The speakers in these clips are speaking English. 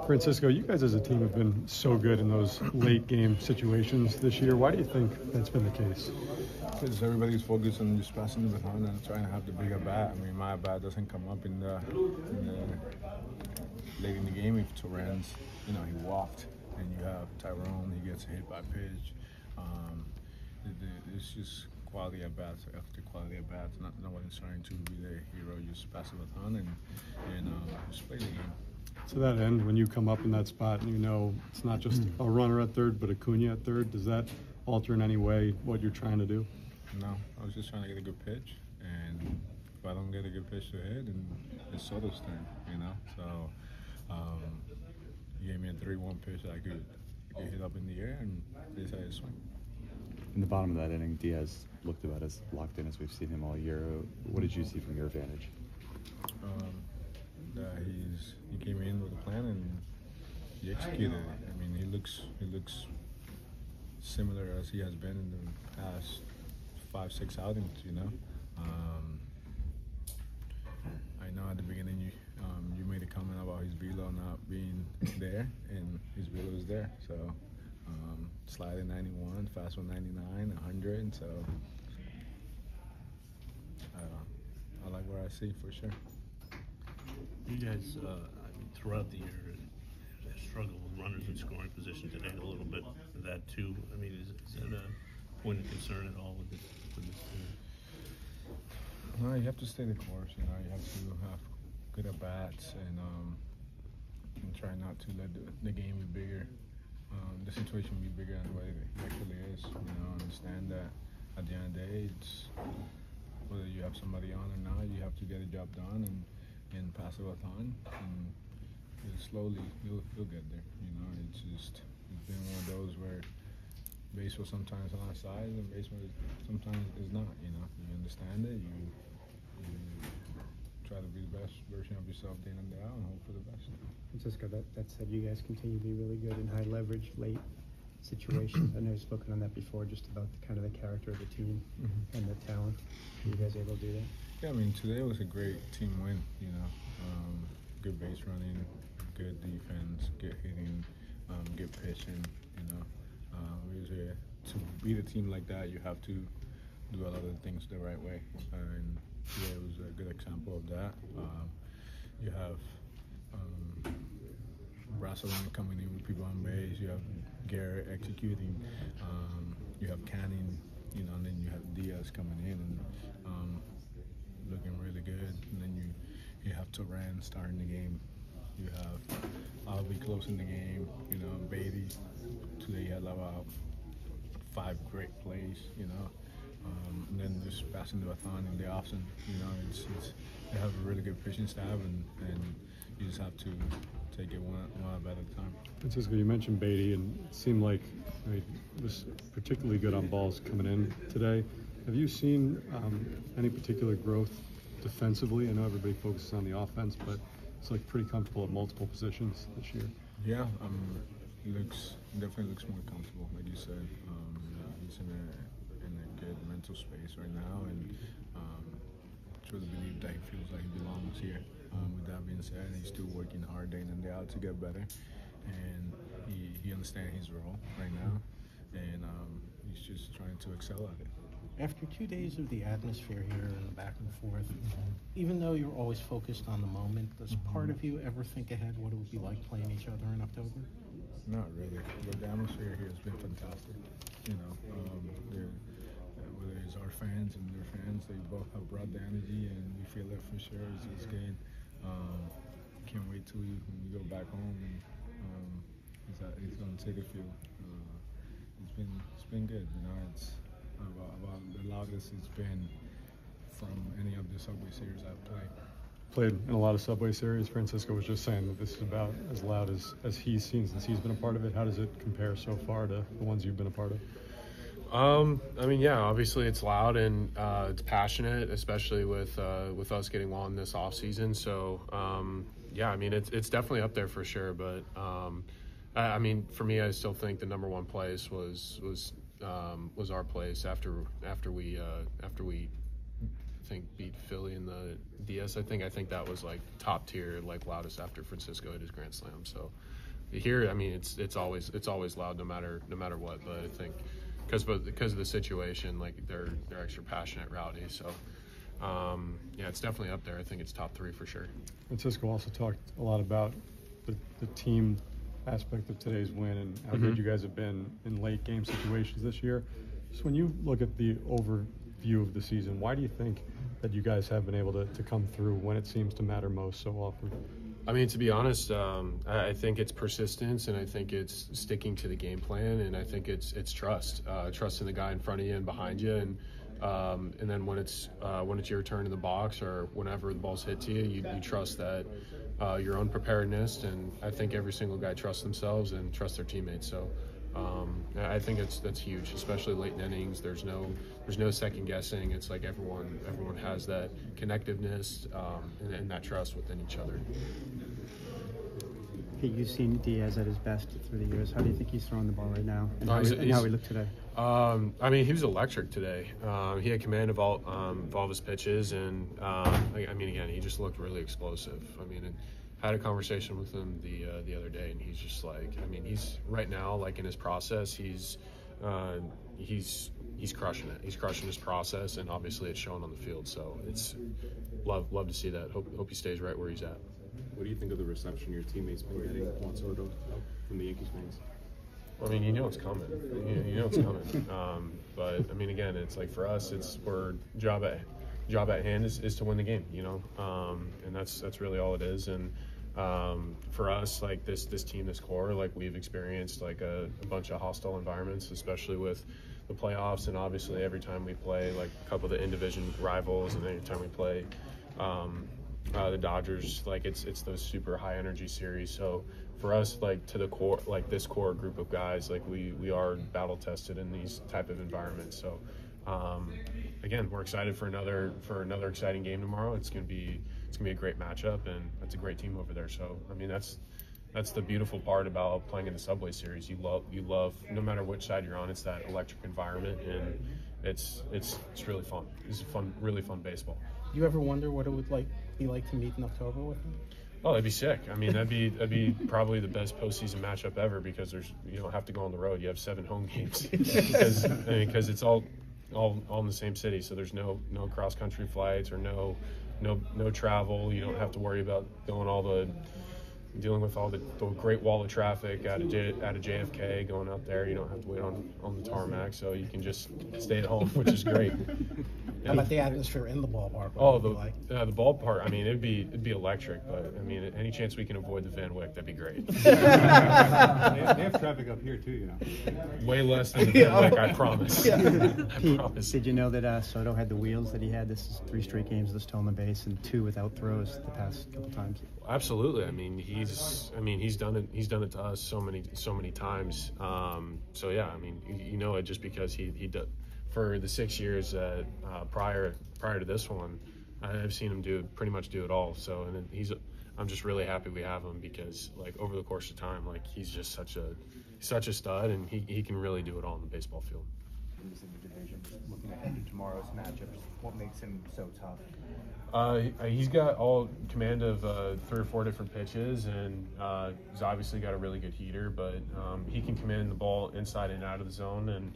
Francisco, you guys as a team have been so good in those late game situations this year. Why do you think that's been the case? Because everybody's focused on just passing the baton and trying to have the bigger bat. I mean, my bat doesn't come up in the late in the game. If Torrens, he walked, and you have Tyrone, he gets hit by pitch. It's just quality at bats after quality at bats. Nobody's trying to be the hero. Just pass the baton and just play the game. To that end, when you come up in that spot and you know it's not just a runner at third, but Acuna at third, does that alter in any way what you're trying to do? No, I was just trying to get a good pitch, and if I don't get a good pitch to hit, then it's Soto's turn, So he gave me a 3-1 pitch that I could hit up in the air, and they decided to swing. In the bottom of that inning, Diaz looked about as locked in as we've seen him all year. What did you see from your vantage? That he came in with a plan and he executed it. I mean, he looks similar as he has been in the past 5-6 outings. I know at the beginning you made a comment about his velo not being there, and his velo is there. So sliding 91, fast one 99, 100. So I like what I see for sure. You guys, throughout the year, have struggled with runners in scoring position today a little bit for that too. I mean, is that a point of concern at all with this team? No, you have to stay the course. You have to have good at bats and try not to let the game be bigger, the situation be bigger than what it actually is. Understand that at the end of the day, it's whether you have somebody on or not, you have to get a job done and pass the baton, and slowly you'll get there. It's been one of those where baseball sometimes on our side and baseball sometimes is not. You understand it. You try to be the best version of yourself day in and day out and hope for the best. Francisco, that said, you guys continue to be really good in high leverage late situations. I know you've spoken on that before, just about the character of the team and the talent. Are you guys able to do that? Yeah, I mean, today was a great team win, good base running, good defense, good hitting, good pitching, to beat a team like that, you have to do a lot of things the right way, and today was a good example of that. You have Brasilon coming in with people on base, you have Garrett executing, you have Canning, and then you have Diaz coming in and looking really good, and then you have Turan starting the game. You have Albi closing the game. Beatty today had about 5 great plays. And then just passing the baton in the offseason. They have a really good pitching staff, and you just have to take it one at a time. Francisco, you mentioned Beatty, and it seemed like he was particularly good on balls coming in today. Have you seen any particular growth defensively? I know everybody focuses on the offense, but it's pretty comfortable at multiple positions this year. Yeah, he definitely looks more comfortable, like you said. He's in a good mental space right now, and truly believe that he feels like he belongs here. With that being said, he's still working hard day in and day out to get better, and he understands his role right now, and he's just trying to excel at it. After 2 days of the atmosphere here and the back and forth, even though you're always focused on the moment, does part of you ever think ahead what it would be like playing each other in October? Not really, but the atmosphere here has been fantastic. Whether it's our fans and their fans, they both have brought the energy, and we feel it for sure. It's good. Can't wait till when we go back home and it's on Citi Field. It's been good. It's about the loudest it's been from any of the Subway Series I've Played in a lot of Subway Series. Francisco was just saying that this is about as loud as he's seen since he's been a part of it. How does it compare so far to the ones you've been a part of? I mean, yeah, obviously it's loud and it's passionate, especially with us getting one this off season. So yeah, I mean it's definitely up there for sure. But I mean, for me, I still think the number one place was our place after we think beat Philly in the DS. I think that was like top tier, like loudest after Francisco hit his grand slam. So here, I mean, it's always loud no matter what. But I think because of the situation, like they're extra passionate, rowdy. So yeah, it's definitely up there. I think it's top 3 for sure. Francisco also talked a lot about the team aspect of today's win and how good you guys have been in late game situations this year. Just when you look at the overview of the season, why do you think that you guys have been able to come through when it seems to matter most so often? I mean, to be honest, I think it's persistence, and I think it's sticking to the game plan, and I think it's trust in the guy in front of you and behind you, and then when it's your turn in the box or whenever the ball's hit to you, you trust that your own preparedness, and I think every single guy trusts themselves and trusts their teammates. So I think that's huge, especially late in innings. There's no second guessing. It's like everyone has that connectiveness and that trust within each other. Pete, you've seen Diaz at his best through the years. How do you think he's throwing the ball right now, and he's how he looked today? I mean, he was electric today. He had command of all of his pitches, and I mean, again, he just looked really explosive. I mean, I had a conversation with him the other day, and he's just like, I mean, he's right now, like in his process, he's crushing it. He's crushing his process, and obviously it's shown on the field. So it's love to see that. Hope he stays right where he's at. What do you think of the reception your teammates been getting Juan Soto from the Yankees fans? I mean, you know it's coming. You know it's coming. But I mean, again, it's like for us, our job at hand is to win the game. You know, and that's really all it is. And for us, like this team, this core, like we've experienced like a bunch of hostile environments, especially with the playoffs, and obviously every time we play like a couple of the in-division rivals, and every time we play the Dodgers, like it's those super high energy series. So for us, like to the core, like this core group of guys, like we are battle tested in these type of environments. So again, we're excited for another exciting game tomorrow. It's gonna be a great matchup, and that's a great team over there. So I mean, that's the beautiful part about playing in the Subway Series. You love no matter which side you're on. It's that electric environment, and it's really fun. It's really fun baseball. You ever wonder what it would be like to meet in October with him? Oh, that'd be sick. I mean, that'd be probably the best postseason matchup ever, because you don't have to go on the road. You have 7 home games because it's all in the same city. So there's no cross country flights or no travel. You don't have to worry about dealing with all the Great Wall of traffic out of JFK, going out there. You don't have to wait on the tarmac, so you can just stay at home, which is great. How about the atmosphere in the ballpark? Oh, the ballpark. I mean, it'd be electric, but I mean, any chance we can avoid the Van Wyck, that'd be great. They have traffic up here too, you know. Way less than the Van Wyck, I promise. Pete, did you know that Soto had the wheels that he had? This is 3 straight games with a stolen base and 2 without throws the past couple times. Absolutely. I mean, he's done it to us so many times. So yeah, I mean, you know it just because he did. For the 6 years prior to this one, I've seen him pretty much do it all. So, and I'm just really happy we have him, because like over the course of time, like he's just such a stud, and he can really do it all on the baseball field. In this division, looking ahead to tomorrow's matchups, what makes him so tough? He's got all command of 3 or 4 different pitches, and he's obviously got a really good heater, but he can command the ball inside and out of the zone, and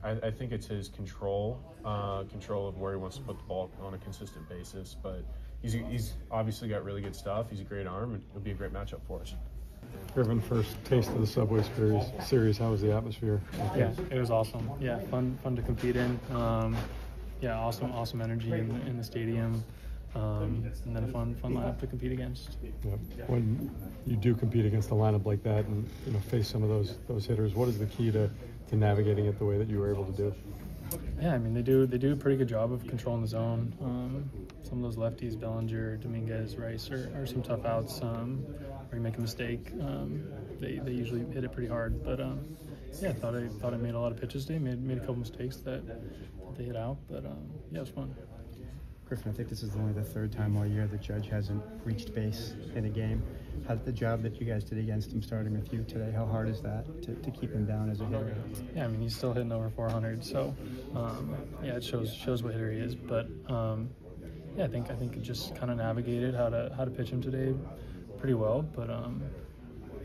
I think it's his control of where he wants to put the ball on a consistent basis. But he's obviously got really good stuff. He's a great arm, and it'll be a great matchup for us. Griffin, first taste of the Subway Series. How was the atmosphere? Yeah, it was awesome. Yeah, fun to compete in. Yeah, awesome energy in the stadium, and then a fun lineup to compete against. Yep. When you do compete against a lineup like that, and face some of those hitters, what is the key to navigating it the way that you were able to do? Yeah, I mean they do a pretty good job of controlling the zone. Some of those lefties, Bellinger, Dominguez, Rice, are some tough outs. Where you make a mistake, they usually hit it pretty hard. But yeah, I thought I made a lot of pitches today. Made a couple mistakes that they hit out. But yeah, it was fun. Griffin, I think this is only the third time all year the Judge hasn't reached base in a game. How's the job that you guys did against him starting with you today? How hard is that to keep him down as a hitter? Yeah, I mean, he's still hitting over 400, so yeah, it shows what hitter he is. But yeah, I think it just kind of navigated how to pitch him today pretty well. But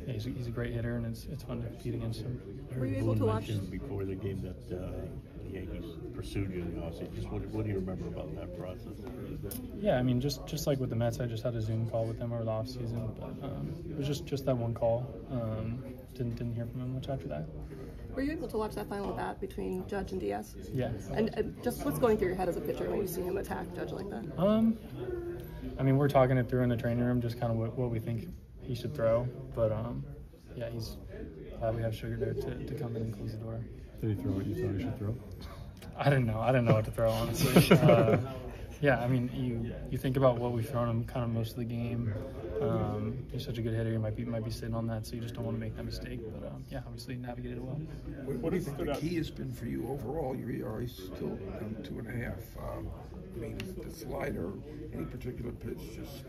yeah, he's a great hitter, and it's fun to compete against him. Were you able to watch before the game that the Yankees pursued you in the offseason? Just what do you remember about that process? Yeah, I mean, just like with the Mets, I just had a Zoom call with them over the offseason, but it was just that one call. Didn't hear from him much after that. Were you able to watch that final bat between Judge and Diaz? Yeah. And just what's going through your head as a pitcher when you see him attack Judge like that? I mean, we're talking it through in the training room, just kind of what we think he should throw. But yeah, he's glad we have Sugar there to come in and close the door. Did he throw what you thought he should throw? I didn't know what to throw, honestly. Yeah, I mean, you think about what we've thrown him kind of most of the game. He's such a good hitter. He might be sitting on that, so you just don't want to make that mistake. But yeah, obviously navigated it well. What do you think the key has been for you overall? You are still down 2.5. I mean, the slider, any particular pitch, just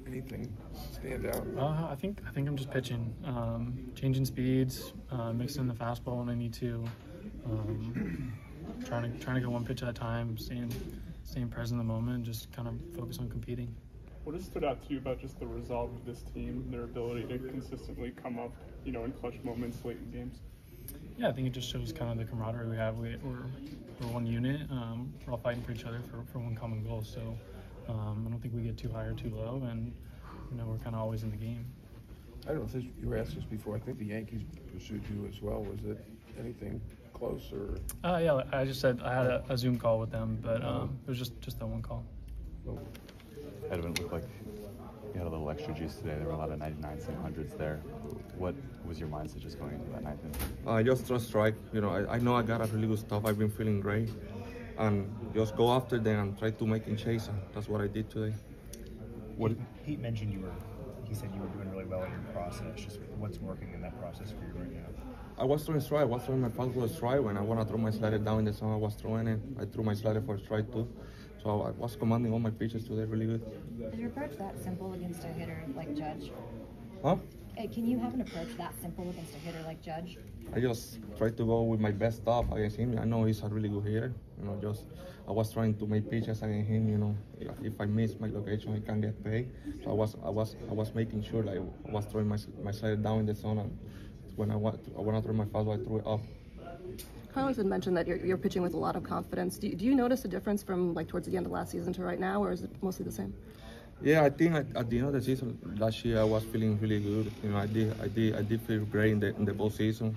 anything stand out? I think I'm just pitching, changing speeds, mixing the fastball when I need to, trying to go one pitch at a time, staying present in the moment, and just kind of focus on competing. What has stood out to you about just the resolve of this team, their ability to consistently come up, in clutch moments late in games? Yeah, I think it just shows kind of the camaraderie we have. We're one unit. We're all fighting for each other for one common goal. So I don't think we get too high or too low, and we're kind of always in the game. I don't know if you were asked this before. I think the Yankees pursued you as well. Was it anything close or? Yeah, I just said I had a Zoom call with them, but it was just that one call. Edwin, it looked like you had a little extra juice today. There were a lot of 99s and 100s there. What was your mindset just going into that ninth inning? Just trust strike. I know I got a really good stuff. I've been feeling great. And just go after them and try to make him chase. And that's what I did today. He mentioned he said you were doing really well in your process. Just what's working in that process for you right now? I was throwing strike. I was throwing my fastball strike. When I want to throw my slider down in the zone, I was throwing it. I threw my slider for strike too. So I was commanding all my pitches today really good. Is your approach that simple against a hitter like Judge? Huh? Can you have an approach that simple against a hitter like Judge? I just try to go with my best stuff against him. I know he's a really good hitter. I was trying to make pitches against him. If I miss my location, I can get paid. So I was making sure like I was throwing my slider down in the zone, and when I want to throw my fastball, I threw it up. Carlos had mentioned that you're pitching with a lot of confidence. Do you notice a difference from like towards the end of last season to right now, or is it mostly the same? Yeah, I think at the end of the season last year I was feeling really good. I did feel great in the whole season.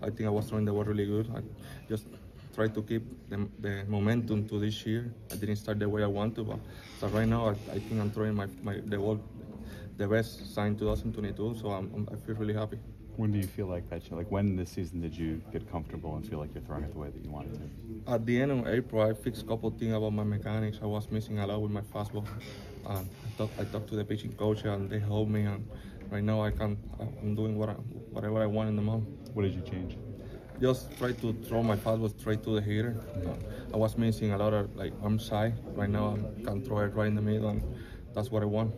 I think I was throwing the ball really good. I just tried to keep the momentum to this year. I didn't start the way I want to, but so right now I think I'm throwing the ball the best sign 2022. So I feel really happy. When do you feel like that? Like when this season did you get comfortable and feel like you're throwing it the way that you wanted to? At the end of April, I fixed a couple of things about my mechanics. I was missing a lot with my fastball. I talked to the pitching coach and they helped me. And right now I'm doing whatever I want in the mound. What did you change? Just try to throw my fastball straight to the hitter. I was missing a lot of arm side. Right now I can throw it right in the middle, and that's what I want.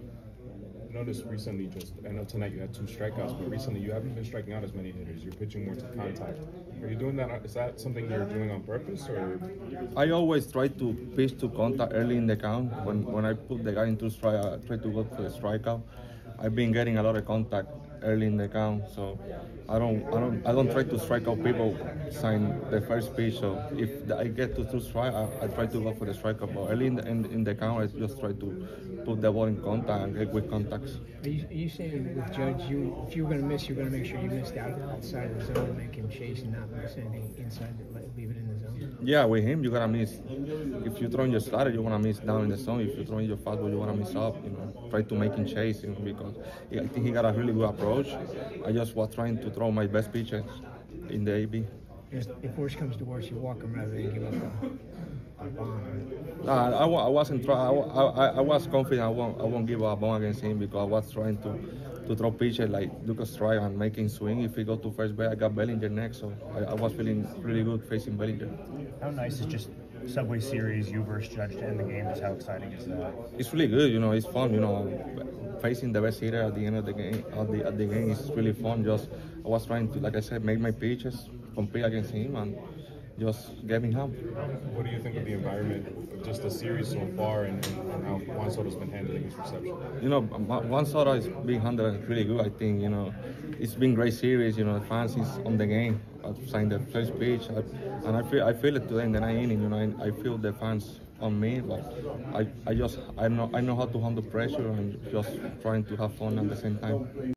I noticed recently, I know tonight you had 2 strikeouts, but recently you haven't been striking out as many hitters. You're pitching more to contact. Are you doing that? Is that something you're doing on purpose, or? I always try to pitch to contact early in the count. When I put the guy into strike, I try to go for the strikeout. I've been getting a lot of contact early in the count, so I don't try to strike out people sign the first pitch. So if I get to 2 strike, I try to go for the strikeout. But early in the count, I just try to put the ball in contact and get quick contacts. Are you saying with Judge, if you were going to miss, you're going to make sure you missed outside of the zone, make him chase and not miss anything inside, leave it in the zone? Yeah, with him, you gotta miss. If you throw in your slider, you wanna miss down in the zone. If you throw in your fastball, you wanna miss up. Try to make him chase. Because I think he got a really good approach. I just was trying to throw my best pitches in the AB. If worse comes to worse, you walk him rather than give up a bomb. I wasn't. I was confident I won't give up a bomb against him because I was trying to throw pitches like Lucas Strike and making swing. If he go to first base, I got Bellinger next, so I was feeling really good facing Bellinger. How nice is just Subway Series, you versus Judge to end the game. Just how exciting is that? It's really good, you know. It's fun, you know. Facing the best hitter at the end of the game, at the game is really fun. Just I was trying to, like I said, make my pitches, compete against him, and just get me home. What do you think of the environment of just the series so far, and how Juan Soto's been handling his reception? You know, Juan Soto is being handled really good. I think, you know, it's been great series. You know, the fans is on the game. I've signed the first pitch, and I feel it today in the ninth inning. You know, I feel the fans on me, but I know how to handle pressure and just trying to have fun at the same time.